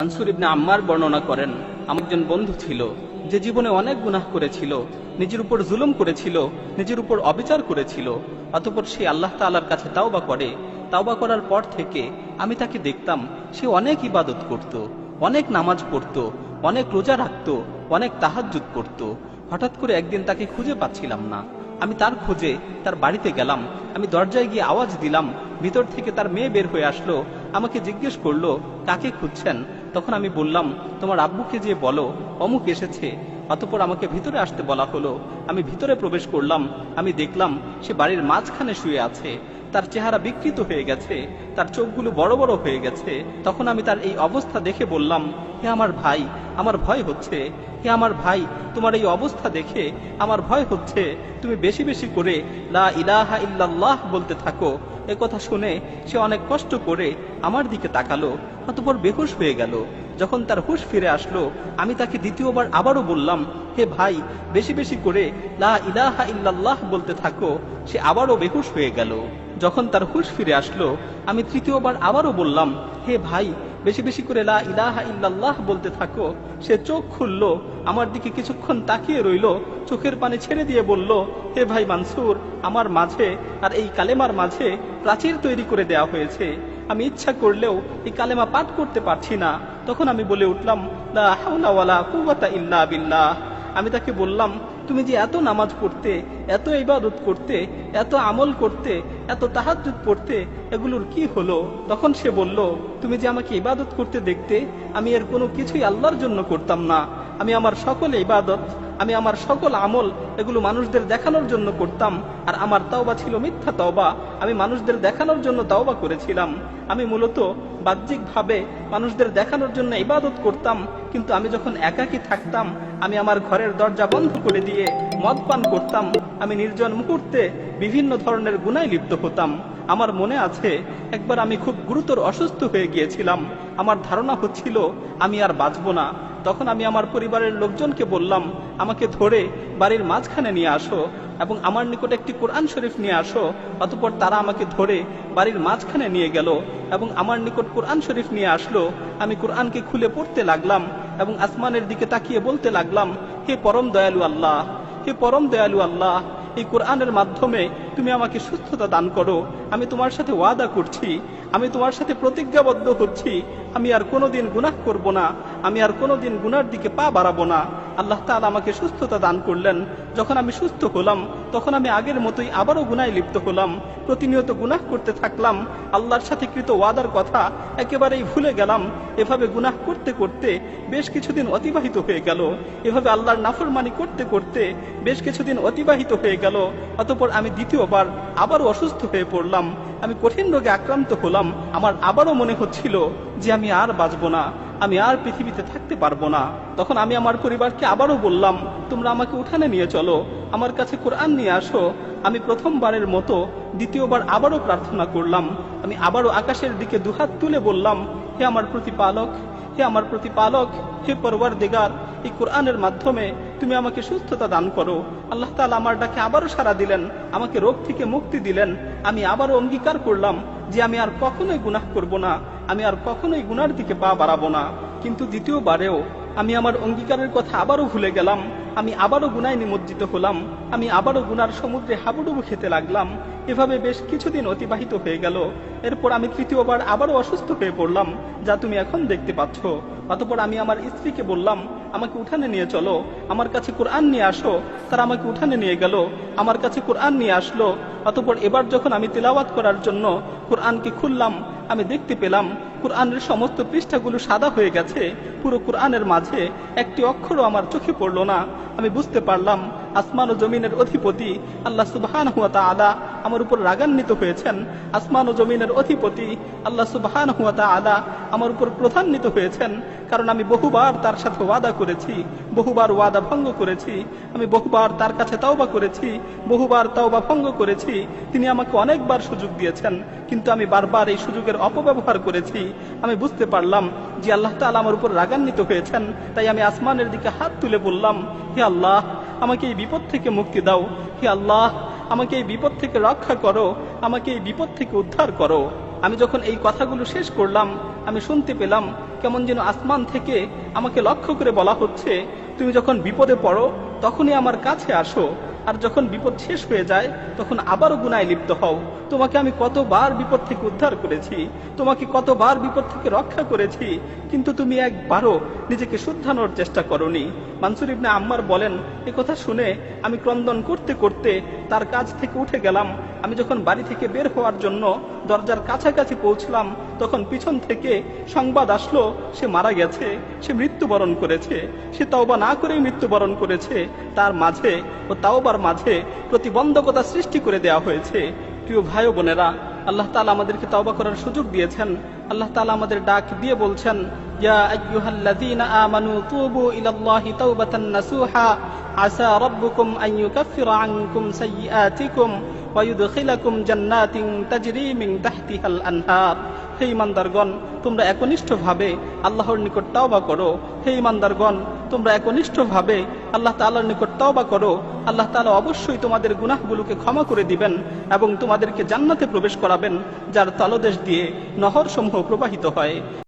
মানসুর ইবনে আম্মার বর্ণনা করেন, আমার একজন বন্ধু ছিল যে জীবনে অনেক গুনাহ করেছিল, নিজের উপর জুলুম করেছিল, নিজের উপর অবিচার করেছিল। অতঃপর সে আল্লাহ তাআলার কাছে তাওবা করে। তাওবা করার পর থেকে আমি তাকে দেখতাম সে অনেক ইবাদত করত, অনেক নামাজ পড়ত, অনেক রোজা রাখত, অনেক তাহাজ্জুদ করত। হঠাৎ করে একদিন তাকে খুঁজে পাচ্ছিলাম না। আমি তার খোঁজে তার বাড়িতে গেলাম। আমি দরজায় গিয়ে আওয়াজ দিলাম, ভিতর থেকে তার মেয়ে বের হয়ে আসলো। আমাকে জিজ্ঞেস করলো, কাকে খুঁজছেন? তখন আমি বললাম, তোমার আব্বুকে যে বলো অমুক এসেছে। অতঃপর আমাকে ভিতরে আসতে বলা হলো। আমি ভিতরে প্রবেশ করলাম। আমি দেখলাম সে বাড়ির মাঝখানে শুয়ে আছে। তার চেহারা বিকৃত হয়ে গেছে, তার চোখগুলো বড় বড় হয়ে গেছে। তখন আমি তার এই অবস্থা দেখে বললাম, হে আমার ভাই, আমার ভয় হচ্ছে। হে আমার ভাই, তোমার এই অবস্থা দেখে আমার ভয় হচ্ছে। তুমি বেশি বেশি করে লা ইলাহা ইল্লাল্লাহ বলতে থাকো। এ কথা শুনে সে অনেক কষ্ট করে আমার দিকে তাকালো, অতঃপর বেহুশ হয়ে গেল। যখন তার হুঁশ ফিরে আসলো, আমি তাকে দ্বিতীয়বার আবারও বললাম, হে ভাই, বেশি বেশি করে লা ইলাহা ইল্লাল্লাহ বলতে থাকো। সে আবারও বেহুশ হয়ে গেল। যখন তার হুঁশ ফিরে আসলো, আমি তৃতীয়বার আবারও বললাম, হে ভাই, বেশি বেশি করে লা ইলাহা ইল্লাল্লাহ বলতে থাকো। সে চোখ খুললো, আমার দিকে কিছুক্ষণ তাকিয়ে রইল, চোখের পানি ছেড়ে দিয়ে বলল, হে ভাই মানসুর, আমার মাঝে আর এই কালেমার মাঝে প্রাচীর তৈরি করে দেয়া হয়েছে। আমি ইচ্ছা করলেও এই কালেমা পাঠ করতে পারছি না। তখন আমি বলে উঠলাম, লা হাওলা ওয়ালা কুওয়াতা ইল্লা বিল্লাহ। আমি তাকে বললাম, তুমি যে এত নামাজ পড়তে, এত ইবাদত করতে, এত আমল করতে, এত তাহাজ্জুদ পড়তে, এগুলোর কি হলো? তখন সে বলল, তুমি যে আমাকে ইবাদত করতে দেখতে, আমি এর কোনো কিছুই আল্লাহর জন্য করতাম না। আমি আমার সকল ইবাদত, আমি আমার সকল আমল, এগুলো মানুষদের দেখানোর জন্য করতাম। আর আমার তাওবা ছিল মিথ্যা তাওবা। আমি মানুষদের দেখানোর জন্য তাওবা করেছিলাম। আমি মূলত বাহ্যিকভাবে মানুষদের দেখানোর জন্য ইবাদত করতাম, কিন্তু আমি যখন একাকী থাকতাম, আমি আমার ঘরের দরজা বন্ধ করে দিয়ে মদ পান করতাম। আমি নির্জন মুহূর্তে বিভিন্ন ধরনের গুনায় লিপ্ত হতাম। আমার মনে আছে, একবার আমি খুব গুরুতর অসুস্থ হয়ে গিয়েছিলাম। আমার ধারণা হচ্ছিল আমি আর বাঁচব না। তখন আমি আমার পরিবারের লোকজনকে বললাম, আমাকে ধরে বাড়ির মাঝখানে নিয়ে আসো এবং আমার নিকট একটি কোরআন শরীফ নিয়ে আসো। অতঃপর তারা আমাকে ধরে বাড়ির মাঝখানে নিয়ে গেল এবং আমার নিকট কোরআন শরীফ নিয়ে আসলো। আমি কোরআনকে খুলে পড়তে লাগলাম এবং আসমানের দিকে তাকিয়ে বলতে লাগলাম, হে পরম দয়ালু আল্লাহ, হে পরম দয়ালু আল্লাহ, এই কোরআনের মাধ্যমে তুমি আমাকে সুস্থতা দান করো। আমি তোমার সাথে ওয়াদা করছি, আমি তোমার সাথে প্রতিজ্ঞাবদ্ধ হচ্ছি, আমি আর কোনোদিন গুনাহ করব না, আমি আর কোনোদিন গুনার দিকে পা বাড়াবো না। আল্লাহ তাআলা আমাকে সুস্থতা দান করলেন। যখন আমি সুস্থ হলাম, তখন আমি আগের মতোই আবারও গুনায় লিপ্ত হলাম। প্রতিনিয়ত গুনাহ করতে থাকলাম। আল্লাহর সাথে কৃত ওয়াদার কথা একেবারেই ভুলে গেলাম। এভাবে গুনাহ করতে করতে বেশ কিছুদিন অতিবাহিত হয়ে গেল। এভাবে আল্লাহর নাফরমানি করতে করতে বেশ কিছুদিন অতিবাহিত হয়ে গেল। অতঃপর আমি দ্বিতীয়বার আবারও অসুস্থ হয়ে পড়লাম। আমি কঠিন রোগে আক্রান্ত হলাম। আমার আবারও মনে হচ্ছিল যে আমি আর বাঁচব না, আমি আর পৃথিবীতে থাকতে পারবো না। তখন আমি আমার পরিবারকে আবারও বললাম, তোমরা আমাকে উঠানে নিয়ে চলো, আমার কাছে কোরআন নিয়ে আসো। আমি প্রথমবারের মতো দ্বিতীয়বার আবারও প্রার্থনা করলাম। আমি আবারও আকাশের দিকে দুহাত তুলে বললাম, হে আমার প্রতিপালক, হে আমার প্রতিপালক, হে পরওয়ারদিগার, এই কোরআনের মাধ্যমে তুমি আমাকে সুস্থতা দান করো। আল্লাহ তাআলা আমার ডাকে আবারও সাড়া দিলেন, আমাকে রোগ থেকে মুক্তি দিলেন। আমি আবারও অঙ্গীকার করলাম যে আমি আর কখনোই গুনাহ করব না, আমি আর কখনোই গুনার দিকে পা বাড়াবো না। কিন্তু দ্বিতীয়বারেও আমি আমার অঙ্গীকারের কথা আবারও ভুলে গেলাম। আমি আবারও গুনায় নিমজ্জিত হলাম। আমি আবারও গুনার সমুদ্রে হাবুডুবু খেতে লাগলাম। এভাবে বেশ কিছুদিন অতিবাহিত হয়ে গেল। এরপর আমি তৃতীয়বার আবারও অসুস্থ হয়ে পড়লাম, যা তুমি এখন দেখতে পাচ্ছ। অতঃপর আমি আমার স্ত্রীকে বললাম, আমাকে উঠানে নিয়ে চলো, আমার কাছে কোরআন নিয়ে আসো। তারা আমাকে উঠানে নিয়ে গেল, আমার কাছে কোরআন নিয়ে আসলো। অতঃপর এবার যখন আমি তিলাওয়াত করার জন্য কোরআনকে খুললাম, আমি দেখতে পেলাম কোরআনের সমস্ত পৃষ্ঠাগুলো সাদা হয়ে গেছে। পুরো কোরআনের মাঝে একটি অক্ষরও আমার চোখে পড়লো না। আমি বুঝতে পারলাম আসমান ও জমিনের অধিপতি আল্লাহ সুবহানাহু ওয়া তাআলা আমার উপর রাগান্বিত হয়েছেন। আসমান ও জমিনের অধিপতি আল্লাহ সুবহানাহু ওয়া তাআলা আমার উপর ক্রোধান্বিত হয়েছেন, কারণ আমি বহুবার তার সাথে ওয়াদা করেছি, বহুবার ওয়াদা ভঙ্গ করেছি। আমি বহুবার তার কাছে তাওবা করেছি, বহুবার তাওবা ভঙ্গ করেছি। তিনি আমাকে অনেকবার সুযোগ দিয়েছেন, কিন্তু আমি বারবার এই সুযোগের অপব্যবহার করেছি। আমি বুঝতে পারলাম যে আল্লাহ তাআলা আমার উপর রাগান্বিত হয়েছেন। তাই আমি আসমানের দিকে হাত তুলে বললাম, হে আল্লাহ, আমাকে এই বিপদ থেকে মুক্তি দাও। হে আল্লাহ, আমাকে এই বিপদ থেকে রক্ষা করো, আমাকে এই বিপদ থেকে উদ্ধার করো। আমি যখন এই কথাগুলো শেষ করলাম, আমি শুনতে পেলাম কেমন যেন আসমান থেকে আমাকে লক্ষ্য করে বলা হচ্ছে, তুমি যখন বিপদে পড়ো তখনই আমার কাছে আসো, আর যখন বিপদ শেষ হয়ে যায় তখন আবারও গুনায় লিপ্ত হও। তোমাকে আমি কতবার বিপদ থেকে উদ্ধার করেছি, তোমাকে কতবার বিপদ থেকে রক্ষা করেছি, কিন্তু তুমি একবারও নিজেকে শুধরানোর চেষ্টা করনি। মানসুর ইবনে আম্মার বলেন, এ কথা শুনে আমি ক্রন্দন করতে করতে তার কাছ থেকে উঠে গেলাম। আমি যখন বাড়ি থেকে বের হওয়ার জন্য দরজার কাছাকাছি পৌঁছলাম তখন পিছন থেকে সংবাদ আসলো সে মারা গেছে, সে মৃত্যুবরণ করেছে। সে তওবা না করেই মৃত্যুবরণ করেছে। তার মাঝে ও তাওবার মাঝে প্রতিবন্ধকতা সৃষ্টি করে দেওয়া হয়েছে। প্রিয় ভাই ও বোনেরা, আল্লাহ তাআলা আমাদেরকে তওবা করার সুযোগ দিয়েছেন। আল্লাহ তাআলা আমাদের ডাক দিয়ে বলছেন, ইয়া আইয়ুহাল্লাযীনা আমানু তুবু ইলাল্লাহি তাওবাতান নাসুহা আসা রাব্বুকুম আন ইউকাফিরা আনকুম সাইয়্যাতিকুম ওয়া ইউদখিলাকুম জান্নাতিন তাজরি মিন তাহতিহাল আনহার। হে ঈমানদারগণ, তোমরা একনিষ্ঠভাবে আল্লাহর নিকট তওবা করো। হে ঈমানদারগণ, তোমরা একনিষ্ঠভাবে আল্লাহ তাআলার নিকট তওবা করো। আল্লাহ তাআলা অবশ্যই তোমাদের গুনাহগুলোকে ক্ষমা করে দিবেন এবং তোমাদেরকে জান্নাতে প্রবেশ করাবেন, যার তলদেশ দিয়ে নহরসমূহ প্রবাহিত হয়।